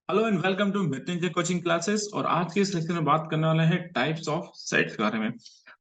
Hello and welcome to Mrityunjay coaching classes. और आज के इस लेक्चर में बात करने वाले हैं टाइप्स ऑफ सेट्स के बारे में।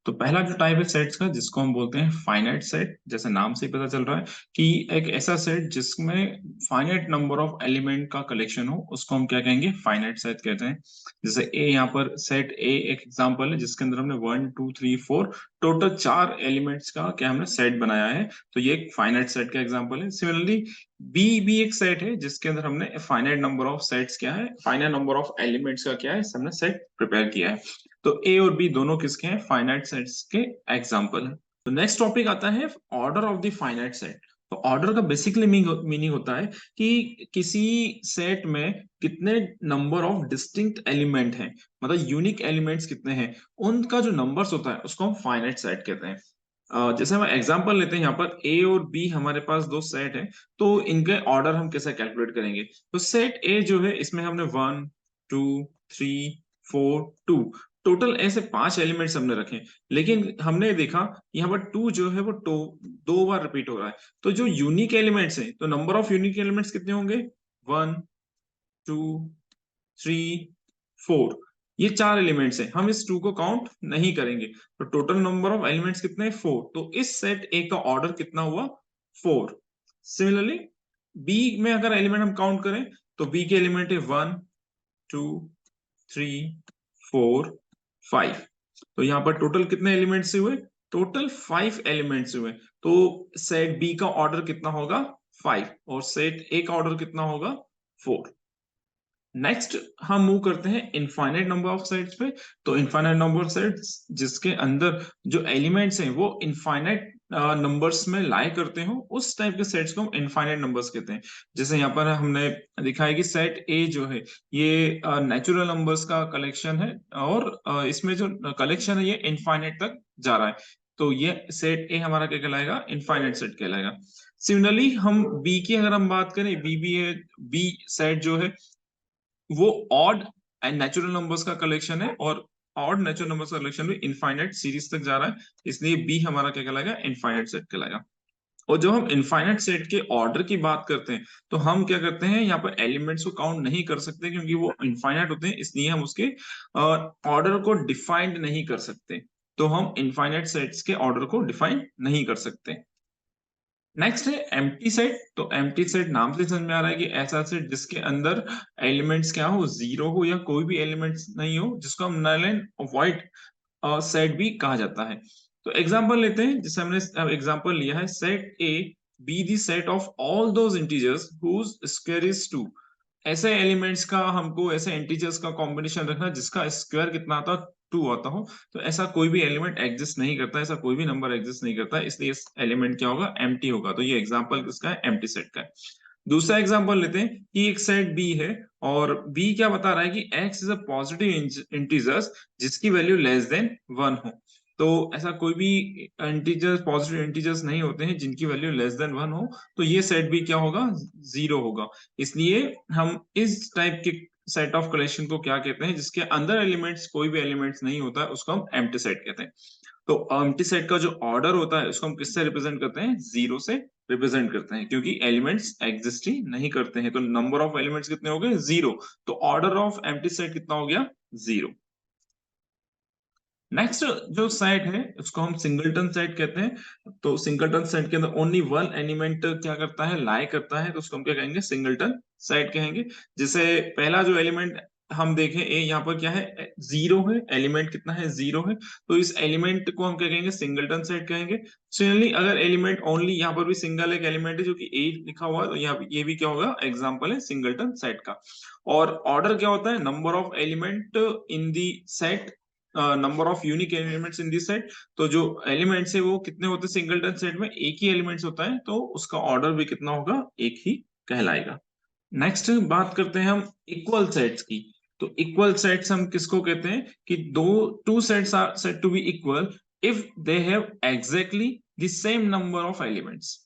तो पहला जो टाइप है सेट्स का, जिसको हम बोलते हैं फाइनाइट सेट। जैसे नाम से ही पता चल रहा है कि एक ऐसा सेट जिसमें फाइनाइट नंबर ऑफ एलिमेंट का कलेक्शन हो, उसको हम क्या कहेंगे, फाइनाइट सेट कहते हैं। जैसे ए, यहाँ पर सेट ए एक एग्जांपल है जिसके अंदर हमने 1 2 3 4 टोटल 4 एलिमेंट्स का क्या हमने सेट बनाया है। तो ये एक फाइनाइट सेट का एग्जांपल है। सिमिलरली बी भी एक सेट है जिसके अंदर हमने फाइनाइट नंबर ऑफ सेट्स क्या है, फाइनाइट नंबर ऑफ एलिमेंट्स का क्या है, हमने सेट प्रिपेयर किया है। तो ए और बी दोनों किसके हैं, फाइनाइट सेट्स के एग्जांपल है। तो नेक्स्ट टॉपिक आता है order of the finite set. तो ऑर्डर का बेसिकली मीनिंग होता है कि किसी सेट में कितने नंबर ऑफ डिस्टिंक्ट एलिमेंट हैं, मतलब यूनिक एलिमेंट्स कितने हैं, उनका जो नंबर्स होता है उसको हम फाइनाइट सेट कहते हैं। जैसे हम एग्जांपल लेते हैं, यहाँ पर ए और बी हमारे पास दो सेट है। तो इनके ऑर्डर हम कैसे कैलकुलेट करेंगे। तो सेट ए जो है इसमें हमने 1 2 3 4 2 टोटल ऐसे 5 एलिमेंट्स हमने रखे। लेकिन हमने देखा यहाँ पर 2 जो है वो दो बार रिपीट हो रहा है। तो जो यूनिक एलिमेंट्स हैं, तो नंबर ऑफ यूनिक एलिमेंट्स कितने होंगे, 1 2 3 4। ये 4 एलिमेंट्स हैं, हम इस 2 को काउंट नहीं करेंगे। तो टोटल नंबर ऑफ एलिमेंट्स कितने हैं, 4। तो इस सेट ए का ऑर्डर कितना हुआ, 4। सिमिलरली बी में अगर एलिमेंट हम काउंट करें तो बी के एलिमेंट है 1 2 3 4 5। तो यहाँ पर टोटल कितने एलिमेंट्स हुए, टोटल 5 एलिमेंट्स हुए। तो सेट बी का ऑर्डर कितना होगा, 5। और सेट ए का ऑर्डर कितना होगा, 4। नेक्स्ट हम मूव करते हैं इनफाइनाइट नंबर ऑफ सेट्स पे। तो इनफाइनाइट नंबर ऑफ सेट्स जिसके अंदर जो एलिमेंट्स हैं वो इनफाइनाइट नंबर्स में लाई करते हो, उस टाइप के सेट्स को हम इनफाइनाइट नंबर्स कहते हैं। जैसे यहाँ पर हमने दिखा है कि सेट ए जो है ये नेचुरल नंबर्स का कलेक्शन है, और इसमें जो कलेक्शन है ये इनफाइनाइट तक जा रहा है। तो ये सेट ए हमारा क्या कहलाएगा, इनफाइनाइट सेट कहलाएगा। सिमिलरली हम बी की अगर हम बात करें, बी भी है, बी सेट जो है वो ऑड एंड नेचुरल नंबर्स का कलेक्शन है, और ऑड नेचुरल नंबर्स का कलेक्शन भी इनफाइनाइट सीरीज तक जा रहा है। इसलिए बी हमारा क्या कहलाएगा, इनफाइनाइट सेट कहलाएगा। और जब हम इनफाइनाइट सेट के ऑर्डर की बात करते हैं तो हम क्या करते हैं, यहाँ पर एलिमेंट्स को काउंट नहीं कर सकते क्योंकि वो इनफाइनाइट होते हैं, इसलिए हम उसके ऑर्डर को डिफाइंड नहीं कर सकते। तो हम इनफाइनाइट सेट्स के ऑर्डर को डिफाइन नहीं कर सकते। नेक्स्ट है एम्प्टी सेट। तो एम्प्टी सेट नाम से समझ में आ रहा है कि ऐसा सेट जिसके अंदर एलिमेंट्स क्या हो, जीरो हो या कोई भी एलिमेंट्स नहीं हो, जिसको हम नल एंड वॉइड सेट भी कहा जाता है। तो एग्जांपल लेते हैं, जैसे हमने एग्जांपल लिया है, set A B the set of all those integers whose square is 2। ऐसे एलिमेंट्स का हमको, ऐसे इंटीजर्स का कॉम्बिनेशन रखना जिसका स्क्वायर कितना आता, 2 आता हो। तो ऐसा कोई भी एलिमेंट एग्जिस्ट नहीं करता, ऐसा कोई भी नंबर एग्जिस्ट नहीं करता, इसलिए इस एलिमेंट क्या होगा, एम्प्टी होगा। तो ये एग्जांपल किसका है, एम्प्टी सेट का है। दूसरा एग्जांपल लेते हैं कि एक सेट बी है, और बी क्या बता रहा है कि x is a positive integers जिसकी वैल्यू लेस देन 1 हो। तो ऐसा कोई भी इंटीजर्स, पॉजिटिव इंटीजर्स नहीं होते हैं जिनकी वैल्यू लेस देन 1 हो। तो ये सेट भी क्या होगा, 0 होगा। इसलिए हम इस टाइप के सेट ऑफ कलेक्शन को क्या कहते हैं, जिसके अंदर एलिमेंट्स, कोई भी एलिमेंट्स नहीं होता है, उसको हम एम्प्टी सेट कहते हैं। तो एम्प्टी सेट का जो ऑर्डर होता है उसको हम किससे रिप्रेजेंट करते हैं, 0 से रिप्रेजेंट करते हैं, क्योंकि एलिमेंट्स एग्जिस्ट ही नहीं करते हैं। तो नंबर ऑफ एलिमेंट्स कितने हो गए, 0। तो ऑर्डर ऑफ एम्प्टी सेट कितना हो गया, 0। नेक्स्ट जो सेट है उसको हम सिंगलटन सेट कहते हैं। तो सिंगलटन सेट के अंदर ओनली वन एलिमेंट क्या करता है, लाई करता है, तो उसको हम क्या कहेंगे, सिंगलटन सेट कहेंगे। जैसे पहला जो एलिमेंट हम देखें, ए यहाँ पर क्या है, 0 है, एलिमेंट कितना है, 0 है। तो इस एलिमेंट को हम क्या कहेंगे, सिंगलटन सेट कहेंगे। सिमिलरली अगर एलिमेंट ओनली, यहाँ पर भी सिंगल एक एलिमेंट है जो कि ए लिखा हुआ है, तो यहाँ ये भी क्या होगा, एग्जाम्पल है सिंगलटन सेट का। और ऑर्डर क्या होता है, number of element in the set, number of unique elements in this set. तो जो एलिमेंट्स है वो कितने होते हैं, सिंगलटन सेट में एक ही एलिमेंट्स होता है, तो उसका ऑर्डर भी कितना होगा, एक ही कहलाएगा। नेक्स्ट बात करते हैं हम इक्वल सेट्स की। तो इक्वल सेट्स हम किसको कहते हैं, कि दो two sets are said to be equal if they have exactly the same number of elements.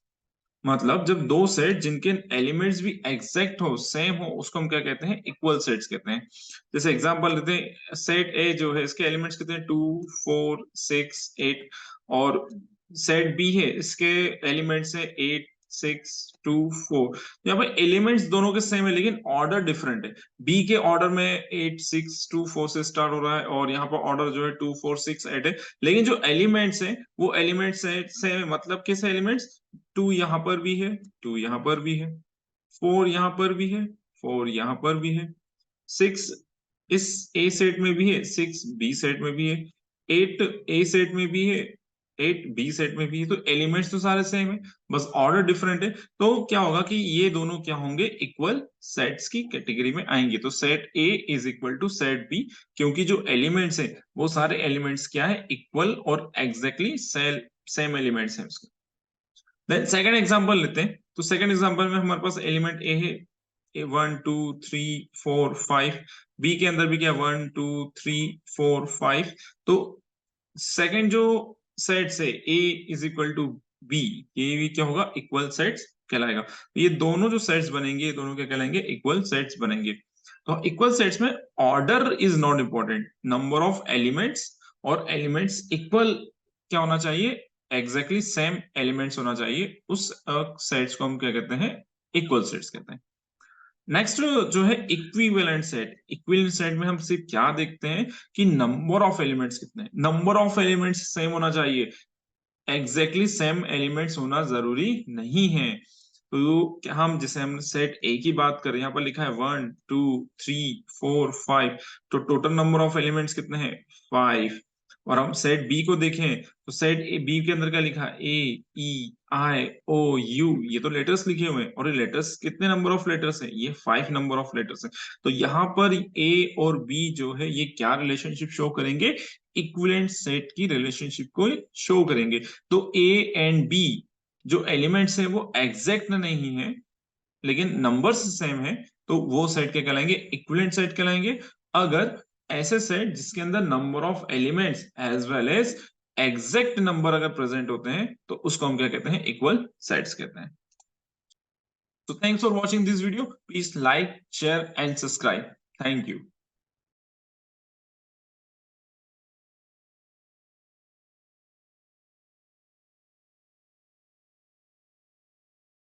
मतलब जब दो सेट जिनके एलिमेंट्स भी एग्जैक्ट हो, सेम हो, उसको हम क्या कहते हैं, इक्वल सेट्स कहते हैं। जैसे एग्जांपल लेते हैं, सेट ए जो है इसके एलिमेंट्स कितने हैं, 2 4 6 8। और सेट बी है, इसके एलिमेंट्स है 8 6 2 4। यहाँ पे एलिमेंट्स दोनों के सेम है लेकिन ऑर्डर डिफरेंट है। बी के ऑर्डर में 8 6 2 4 से स्टार्ट हो रहा है और यहाँ पर ऑर्डर जो है 2 4 6 8 है, लेकिन जो एलिमेंट्स है वो एलिमेंट्स सेम है। मतलब कैसे एलिमेंट्स, 2 यहाँ पर भी है, 2 यहाँ पर भी है, 4 यहाँ पर भी है, 4 यहाँ पर भी है, 6 इस ए सेट में भी है, 6 बी सेट में भी है, 8 ए सेट में भी है, 8 बी सेट में भी है। तो एलिमेंट्स तो सारे सेम है, बस ऑर्डर डिफरेंट है। तो क्या होगा कि ये दोनों क्या होंगे, इक्वल सेट्स की कैटेगरी में आएंगे। तो set A is equal to set B, क्योंकि जो एलिमेंट्स है वो सारे एलिमेंट्स क्या है, इक्वल और एग्जैक्टली सेम एलिमेंट्स हैं उसके। देन सेकंड एग्जांपल लेते हैं। तो सेकंड एग्जांपल में हमारे पास एलिमेंट ए है, ए 1 2 3 4 5, बी के अंदर भी क्या 1 2 3 4 5। तो सेकंड जो सेट्स है ए इज इक्वल टू बी, ये भी क्या होगा, इक्वल सेट्स कहलाएगा। तो ये दोनों जो सेट्स बनेंगे ये दोनों क्या कहलाएंगे, इक्वल सेट्स बनेंगे। तो इक्वल सेट्स में order is not important, number of elements और एलिमेंट्स इक्वल क्या होना चाहिए, एग्जैक्टली सेम एलिमेंट्स होना चाहिए। उस सेट्स को हम क्या कहते हैं, इक्वल सेट्स कहते हैं। नेक्स्ट जो है इक्विवेलेंट सेट। इक्विवेलेंट सेट में हम सिर्फ क्या देखते हैं कि नंबर ऑफ एलिमेंट्स कितने हैं, नंबर ऑफ एलिमेंट्स सेम होना चाहिए, एग्जैक्टली सेम एलिमेंट्स होना जरूरी नहीं है। तो क्या हम जैसे हम सेट ए की बात करें, यहाँ पर लिखा है 1 2 3 4 5, तो टोटल नंबर ऑफ एलिमेंट्स कितने हैं, 5। और हम सेट बी को देखें तो सेट ए बी के अंदर क्या लिखा है, ए ई आई ओ यू, ये तो लेटर्स लिखे हुए हैं, और ये लेटर्स कितने नंबर ऑफ लेटर्स है, ये 5 नंबर ऑफ लेटर्स है। तो यहाँ पर ए और बी जो है ये क्या रिलेशनशिप शो करेंगे, इक्विवेलेंट सेट की रिलेशनशिप को शो करेंगे। तो ए एंड बी जो एलिमेंट्स हैं वो एग्जैक्ट नहीं है लेकिन नंबर्स सेम है, तो वो सेट क्या कहलाएंगे, इक्विवेलेंट सेट कहलाएंगे। अगर ऐसे सेट जिसके अंदर number of elements as well as exact number अगर प्रेजेंट होते हैं तो उसको हम क्या कहते हैं, इक्वल सेट्स कहते हैं। So thanks for watching this video. Please like, share and subscribe. Thank you.